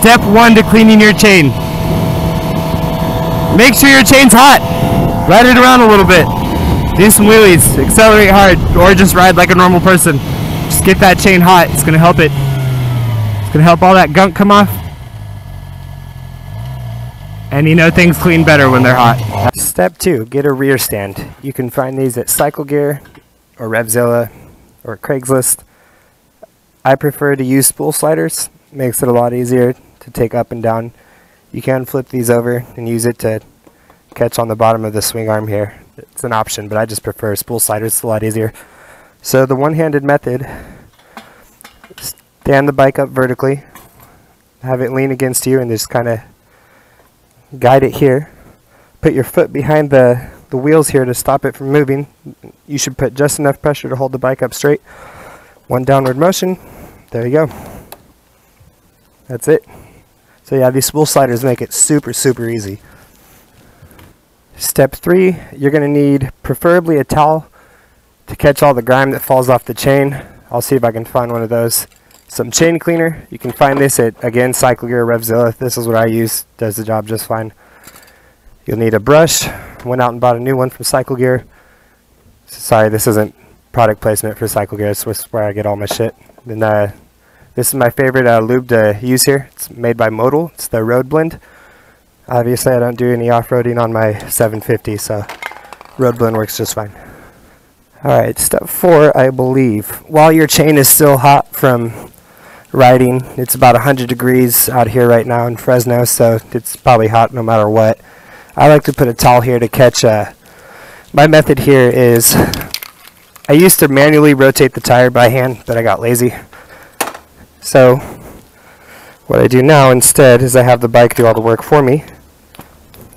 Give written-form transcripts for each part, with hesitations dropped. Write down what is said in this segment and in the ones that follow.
Step 1 to cleaning your chain. Make sure your chain's hot. Ride it around a little bit. Do some wheelies, accelerate hard, or just ride like a normal person. Just get that chain hot. It's gonna help it. It's gonna help all that gunk come off. And you know things clean better when they're hot. Step 2, get a rear stand. You can find these at Cycle Gear or Revzilla or Craigslist. I prefer to use spool sliders. Makes it a lot easier to take up and down. You can flip these over and use it to catch on the bottom of the swing arm here. It's an option, but I just prefer spool sliders. It's a lot easier. So the one-handed method, stand the bike up vertically, have it lean against you, and just kind of guide it here. Put your foot behind the wheels here to stop it from moving. You should put just enough pressure to hold the bike up straight. One downward motion. There you go. That's it. So yeah, these spool sliders make it super, super easy. Step 3, you're going to need preferably a towel to catch all the grime that falls off the chain. I'll see if I can find one of those. Some chain cleaner. You can find this at, again, Cycle Gear or Revzilla. This is what I use. Does the job just fine. You'll need a brush. Went out and bought a new one from Cycle Gear. Sorry, this isn't product placement for Cycle Gear. It's where I get all my shit. Then this is my favorite lube to use here. It's made by Modal. It's the Road Blend. Obviously, I don't do any off-roading on my 750, so Road Blend works just fine. Alright, step 4, I believe. While your chain is still hot from riding, it's about 100 degrees out here right now in Fresno, so it's probably hot no matter what. I like to put a towel here to catch. My method here is, I used to manually rotate the tire by hand, but I got lazy. So what I do now instead is I have the bike do all the work for me.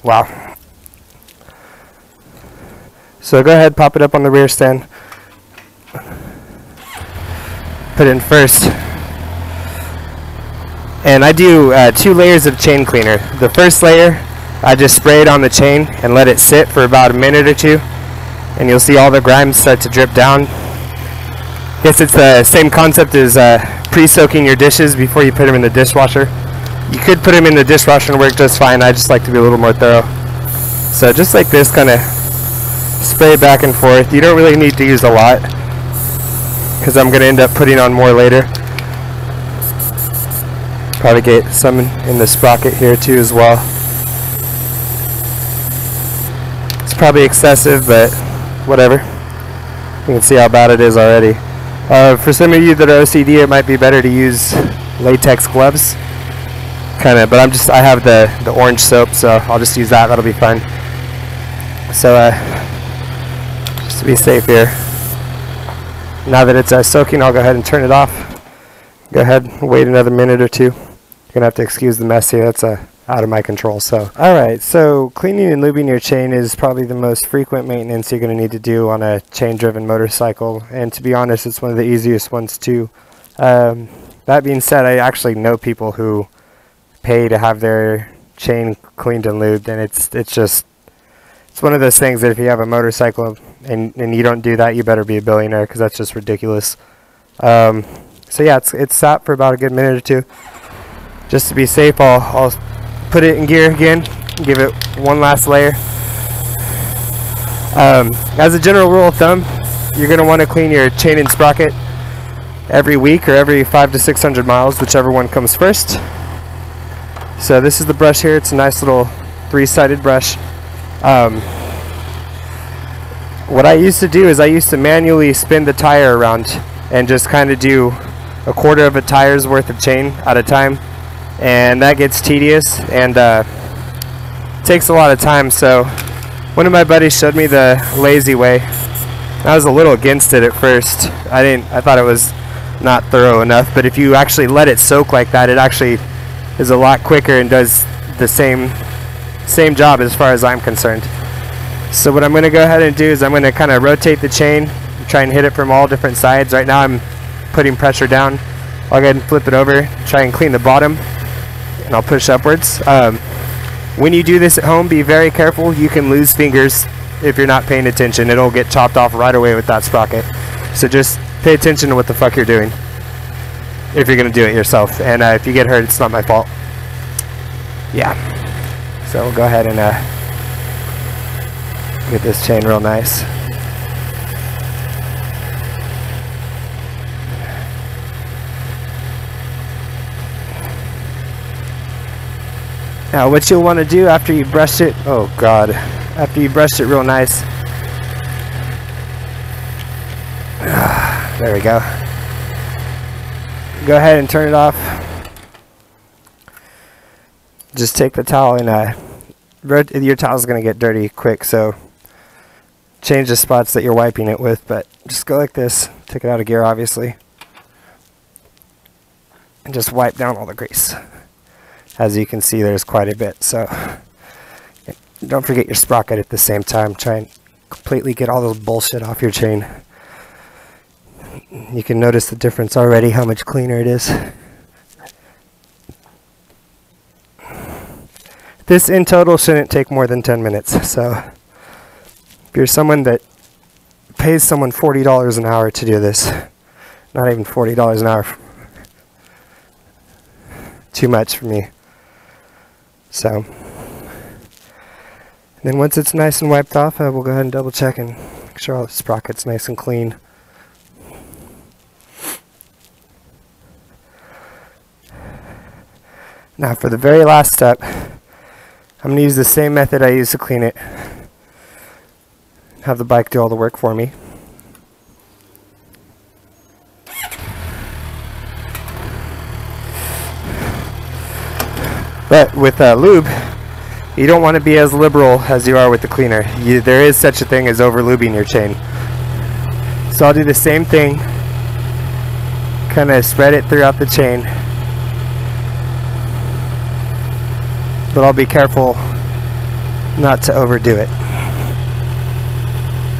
Wow. So go ahead, pop it up on the rear stand. Put it in first. And I do 2 layers of chain cleaner. The first layer, I just spray it on the chain and let it sit for about a minute or 2. And you'll see all the grime start to drip down. Guess it's the same concept as pre-soaking your dishes before you put them in the dishwasher. You could put them in the dishwasher and work just fine. I just like to be a little more thorough. So just like this, kind of spray back and forth. You don't really need to use a lot because I'm going to end up putting on more later. Probably get some in the sprocket here too as well. It's probably excessive, but whatever. You can see how bad it is already. For some of you that are OCD, it might be better to use latex gloves. But I have the orange soap, so I'll just use that. That'll be fine. So just to be safe here. Now that it's soaking, I'll go ahead and turn it off. Go ahead and wait another minute or 2. You're gonna have to excuse the mess here. That's out of my control. So, alright, so cleaning and lubing your chain is probably the most frequent maintenance you're going to need to do on a chain-driven motorcycle, and to be honest, it's one of the easiest ones too. That being said, I actually know people who pay to have their chain cleaned and lubed, and it's one of those things that if you have a motorcycle and you don't do that, you better be a billionaire, because that's just ridiculous. So yeah, it's sat for about a good minute or 2. Just to be safe, I'll put it in gear again, give it one last layer. As a general rule of thumb, you're going to want to clean your chain and sprocket every week or every 500 to 600 miles, whichever one comes first. So this is the brush here. It's a nice little 3-sided brush. What I used to do is I used to manually spin the tire around and just kind of do a quarter of a tire's worth of chain at a time. And that gets tedious and takes a lot of time. So one of my buddies showed me the lazy way. I was a little against it at first. I thought it was not thorough enough, but if you actually let it soak like that, it actually is a lot quicker and does the same job as far as I'm concerned. So what I'm going to go ahead and do is I'm going to kind of rotate the chain, try and hit it from all different sides. Right now I'm putting pressure down. I'll go ahead and flip it over, try and clean the bottom, and I'll push upwards. When you do this at home, be very careful. You can lose fingers if you're not paying attention. It'll get chopped off right away with that sprocket. So just pay attention to what the fuck you're doing if you're going to do it yourself. And if you get hurt, it's not my fault. Yeah. So we'll go ahead and get this chain real nice. Now what you'll want to do after you brush it, oh god, after you brush it real nice, there we go. Go ahead and turn it off. Just take the towel and your towel's going to get dirty quick, so change the spots that you're wiping it with, but just go like this, take it out of gear obviously, and just wipe down all the grease. As you can see, there's quite a bit, so don't forget your sprocket at the same time. Try and completely get all those bullshit off your chain. You can notice the difference already, how much cleaner it is. This in total shouldn't take more than 10 minutes, so if you're someone that pays someone $40 an hour to do this, not even $40 an hour, too much for me. So, then once it's nice and wiped off, we'll go ahead and double check and make sure all the sprocket's nice and clean. Now for the very last step, I'm going to use the same method I used to clean it. Have the bike do all the work for me. But with lube, you don't want to be as liberal as you are with the cleaner. There is such a thing as over lubing your chain. So I'll do the same thing, kind of spread it throughout the chain, but I'll be careful not to overdo it.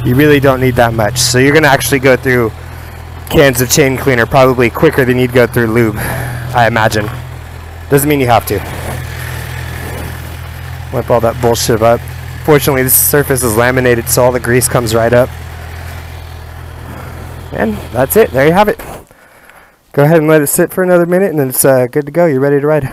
You really don't need that much. So you're going to actually go through cans of chain cleaner probably quicker than you'd go through lube, I imagine. Doesn't mean you have to. Wipe all that bullshit up. Fortunately, this surface is laminated, so all the grease comes right up. And that's it. There you have it. Go ahead and let it sit for another minute, and then it's good to go. You're ready to ride.